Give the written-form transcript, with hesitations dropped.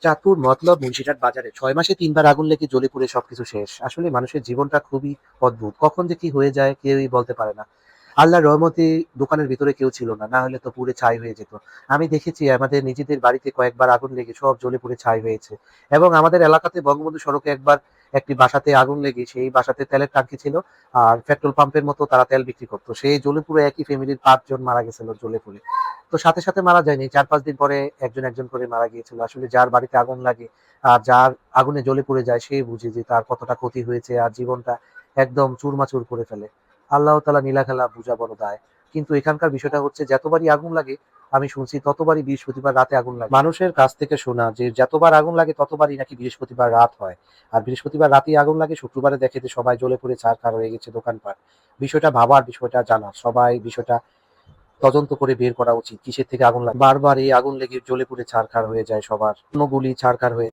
চাঁদপুর মতলব মুন্সিরহাট বাজারে ৬ মাসে ৩ বার আগুন লেগে জ্বলে পুড়ে সবকিছু শেষ। আসলে মানুষের জীবনটা খুবই অদ্ভুত, কখন যে কি হয়ে যায় কেউই বলতে পারে না। আল্লাহর রহমতে দোকানের ভিতরে কেউ ছিল না, না হলে তো পুড়ে ছাই হয়ে যেত। আমি দেখেছি আমাদের নিজেদের বাড়িতে কয়েকবার আগুন লেগে সব জ্বলে পুড়ে ছাই হয়েছে। এবং আমাদের এলাকাতে বঙ্গবন্ধু সড়কে একবার একটি বাসাতে আগুন লেগে, সেই বাসাতে তেলের টাঙ্কি ছিল আর পেট্রোল পাম্পের মতো তারা তেল বিক্রি করতো, সেই জ্বলে পুড়ে একই ফ্যামিলির ৫ জন মারা গেছিল জ্বলে পুড়ে। তো সাথে সাথে মারা যায়নি, ৪-৫ দিন পরে একজন একজন করে মারা গিয়েছিল। আসলে যার বাড়িতে আগুন লাগে আর যার আগুনে জ্বলে পুড়ে যায় সে বুঝে যে তার কতটা ক্ষতি হয়েছে আর জীবনটা একদম চুরমাচুর করে ফেলে। আল্লাহ তালা নীলা খেলা বুঝা বড় দায়। কিন্তু এখানকার বিষয়টা হচ্ছে যতবারই আগুন লাগে, আমি শুনছি ততবারই বৃহস্পতিবার রাতে আগুন লাগে। মানুষের কাছ থেকে শোনা যে যতবার আগুন লাগে ততবারই নাকি বৃহস্পতিবার রাত হয়। আর বৃহস্পতিবার রাতেই আগুন লাগে, শুক্রবারে দেখে যে সবাই জ্বলে পুড়ে ছারখার হয়ে গেছে দোকানপাট। বিষয়টা ভাবার, বিষয়টা জানা, সবাই বিষয়টা তদন্ত করে বের করা উচিত কিসের থেকে আগুন লাগে। বারবার এই আগুন লেগে জ্বলে পুড়ে ছারখার হয়ে যায় সবার, গুলি ছারখার হয়ে